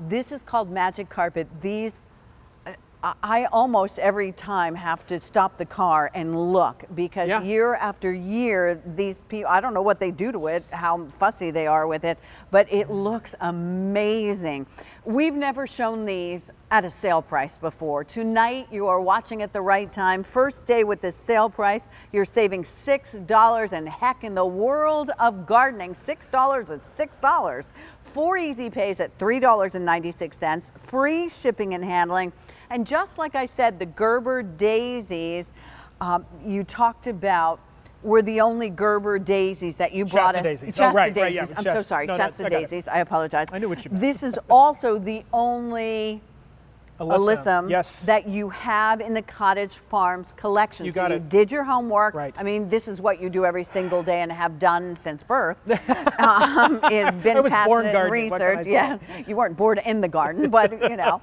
This is called Magic Carpet. These, I almost every time have to stop the car and look because year after year, these people, I don't know what they do to it, how fussy they are with it, but it looks amazing. We've never shown these at a sale price before. Tonight, you are watching at the right time. First day with this sale price, you're saving $6, and heck, in the world of gardening, $6 is $6. 4 easy pays at $3.96, free shipping and handling. And just like I said, the Gerber daisies you talked about were the only Gerber daisies that you brought us. Daisies. Shasta Right, daisies. yeah, I'm so sorry, Shasta daisies. I apologize. I knew what you meant. This is also the only Alyssum that you have in the Cottage Farms collection. You got it. it. You did your homework. Right. I mean, this is what you do every single day and have done since birth. Is been I was born passionate gardening. research. Yeah, you weren't born in the garden, but you know.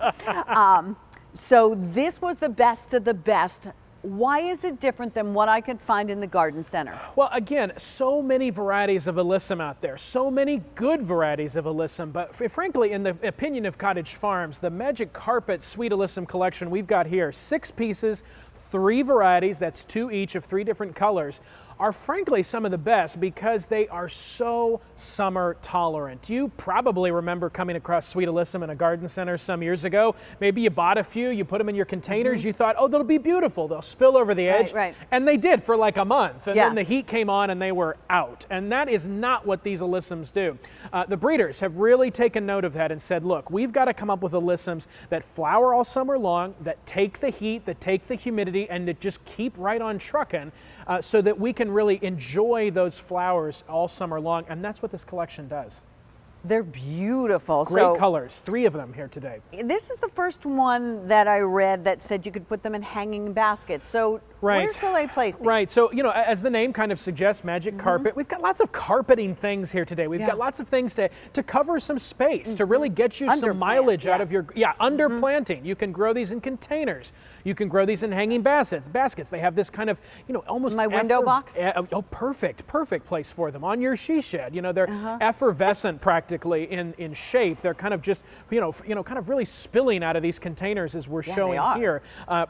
So this was the best of the best. Why is it different than what I could find in the garden center? Well, again, so many varieties of Alyssum out there, so many good varieties of Alyssum, but frankly, in the opinion of Cottage Farms, the Magic Carpet Sweet Alyssum collection we've got here, 6 pieces, 3 varieties, that's 2 each of 3 different colors, are frankly some of the best because they are so summer tolerant. You probably remember coming across Sweet Alyssum in a garden center some years ago. Maybe you bought a few, you put them in your containers, you thought, oh, they'll be beautiful, they'll spill over the edge. Right. And they did for like a month, and then the heat came on and they were out. And that is not what these Alyssums do. The breeders have really taken note of that and said, look, we've got to come up with Alyssums that flower all summer long, that take the heat, that take the humidity, and that just keep right on trucking. So that we can really enjoy those flowers all summer long, and that's what this collection does. They're beautiful. Great colors, 3 of them here today. This is the first one that I read that said you could put them in hanging baskets. So where shall I place these? Right, so you know, as the name kind of suggests, Magic Carpet, we've got lots of carpeting things here today. We've got lots of things to cover some space, to really get you some mileage out of your, underplanting. You can grow these in containers. You can grow these in hanging baskets. They have this kind of, you know, almost my window box? Perfect place for them. On your she shed, you know, they're effervescent practically in shape. They're kind of just, you know, kind of really spilling out of these containers as we're showing here.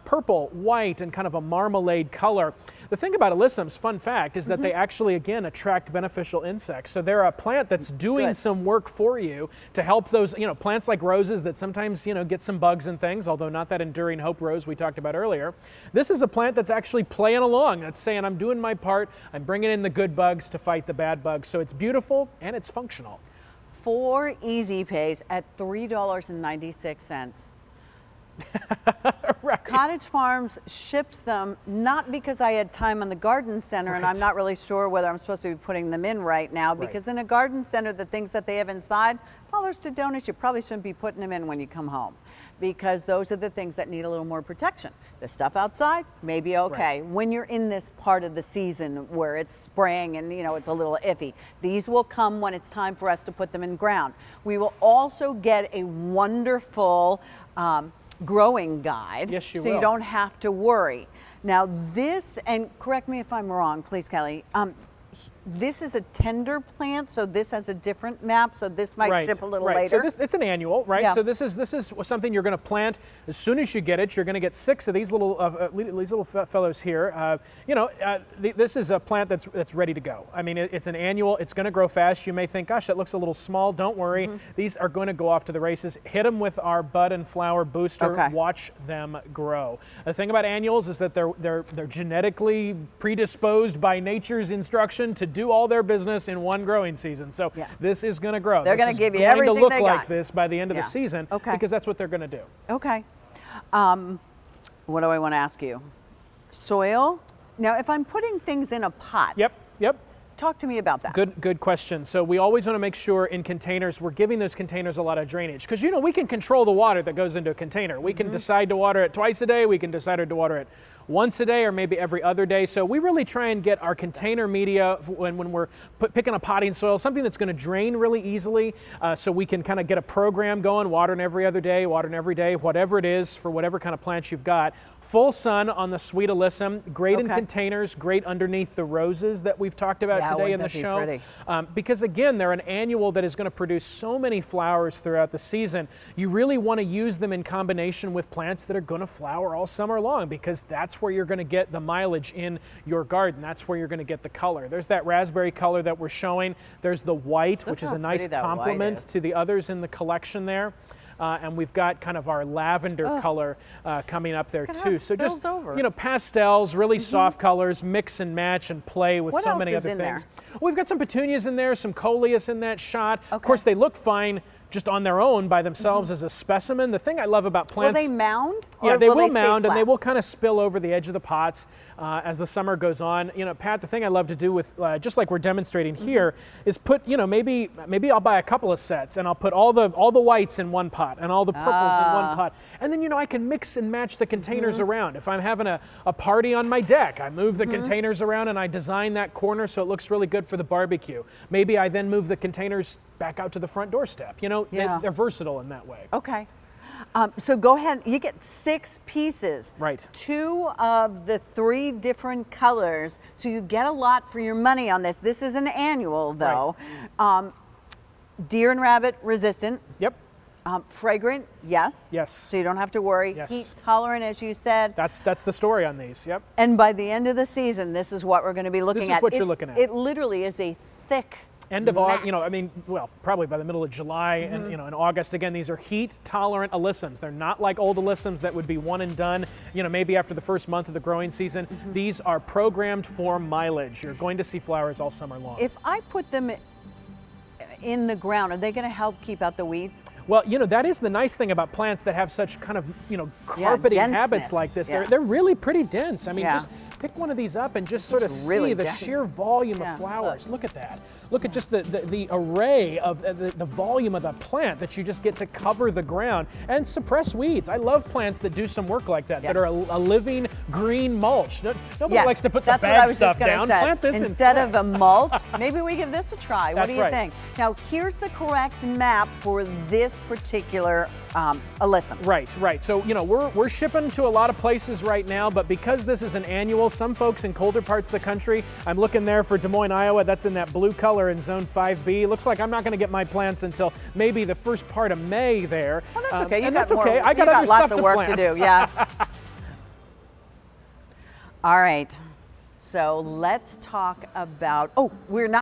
Purple, white, and kind of a marmalade color. The thing about Alyssums, fun fact, is that they actually, again, attract beneficial insects. So they're a plant that's doing some work for you to help those, you know, plants like roses that sometimes, you know, get some bugs and things, although not that enduring hope rose we talked about earlier. This is a plant that's actually playing along. That's saying, I'm doing my part. I'm bringing in the good bugs to fight the bad bugs. So it's beautiful and it's functional. 4 easy pays at $3.96. Right. Cottage Farms ships them not because I had time on the garden center and I'm not really sure whether I'm supposed to be putting them in right now, because in a garden center, the things that they have inside, dollars to donuts, you probably shouldn't be putting them in when you come home, because those are the things that need a little more protection. The stuff outside may be okay. When you're in this part of the season where it's spring and, you know, it's a little iffy, these will come when it's time for us to put them in ground. We will also get a wonderful growing guide. Yes, you will. So you don't have to worry. Now this, and correct me if I'm wrong, please, Kelly, this is a tender plant, so this has a different map, so this might ship a little later. So it's an annual, right? Yeah. So this is something you're going to plant as soon as you get it. You're going to get 6 of these little fellows here. This is a plant that's ready to go. I mean, it's an annual. It's going to grow fast. You may think, gosh, that looks a little small. Don't worry. These are going to go off to the races. Hit them with our bud and flower booster. Watch them grow. The thing about annuals is that they're genetically predisposed by nature's instruction to do all their business in one growing season. So this is going to grow. They're going to give you everything they got. It's going to look like this by the end of the season, because that's what they're going to do. Okay. What do I want to ask you? Soil? Now, if I'm putting things in a pot. Yep. Talk to me about that. Good question. So we always want to make sure in containers, we're giving those containers a lot of drainage, because, you know, we can control the water that goes into a container. We can decide to water it twice a day. We can decide to water it once a day or maybe every other day. So we really try and get our container media when we're picking a potting soil, something that's going to drain really easily, so we can kind of get a program going, watering every other day, watering every day, whatever it is for whatever kind of plants you've got. Full sun on the sweet alyssum, great in containers, great underneath the roses that we've talked about today in the show. Because again, they're an annual that is going to produce so many flowers throughout the season. You really want to use them in combination with plants that are going to flower all summer long, because that's where you're going to get the mileage in your garden. That's where you're going to get the color. There's that raspberry color that we're showing. There's the white, which is a nice complement to the others in the collection there. And we've got kind of our lavender color coming up there too. So just, you know, pastels, really soft colors, mix and match and play with so many other things. We've got some petunias in there, some coleus in that shot. Of course, they look fine just on their own by themselves as a specimen. The thing I love about plants— Will they mound? Yeah, they will mound, and they will kind of spill over the edge of the pots as the summer goes on. You know, Pat, the thing I love to do with, just like we're demonstrating here, is put, you know, maybe I'll buy a couple of sets and I'll put all the whites in one pot and all the purples in one pot. And then, you know, I can mix and match the containers around. If I'm having a party on my deck, I move the containers around and I design that corner so it looks really good for the barbecue. Maybe I then move the containers back out to the front doorstep. You know, they're versatile in that way. Okay. So go ahead, you get 6 pieces. Right. 2 of the 3 different colors, so you get a lot for your money on this. This is an annual though. Right. Deer and rabbit resistant. Yep. Fragrant, yes. Yes. So you don't have to worry. Yes. Heat tolerant, as you said. That's the story on these, yep. And by the end of the season, this is what we're going to be looking at. This is what you're looking at. It literally is a thick end of August, you know, I mean, well, probably by the middle of July and, you know, in August. Again, these are heat-tolerant alyssums. They're not like old alyssums that would be one and done, you know, maybe after the first month of the growing season. These are programmed for mileage. You're going to see flowers all summer long. If I put them in the ground, are they going to help keep out the weeds? Well, you know, that is the nice thing about plants that have such kind of, you know, carpeting habits like this. They're really pretty dense. I mean, just pick one of these up and just sort of see the sheer volume of flowers. Look at that. Look at just the array of the volume of the plant that you just get to cover the ground and suppress weeds. I love plants that do some work like that, that are a living green mulch. Nobody likes to put the bad stuff down. Plant this instead of a mulch. Maybe we give this a try. What do you think? Now, here's the correct map for this particular alyssum. Right. So, you know, we're shipping to a lot of places right now, but because this is an annual, some folks in colder parts of the country, I'm looking there for Des Moines, Iowa. That's in that blue color in Zone 5B. Looks like I'm not going to get my plants until maybe the first part of May there. Well, that's okay. I got other lots stuff of work to do. Yeah. All right. So let's talk about. Oh, we're not.